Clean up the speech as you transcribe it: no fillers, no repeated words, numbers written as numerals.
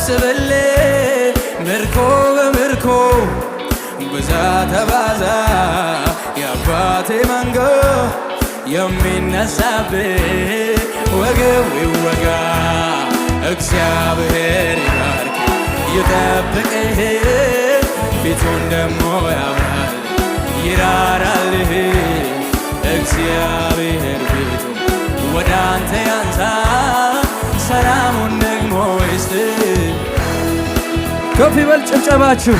ሰብስብልኝ ምርኮ በምርኮ ብዛ ተባዛ የአባቴ መንጎ የሚነሳብህ ወገብ ይወጋ እግዚአብሔር ይባርክ ይጠብቅህ ፊቱን ደሞ ያብራል ይራራልህ እግዚአብሔር ፊቱ ወደ አንተ ያንሳ ሰላሙን ደግሞ ይስጥ። ከፍ ይበል ጭብጨባችሁ።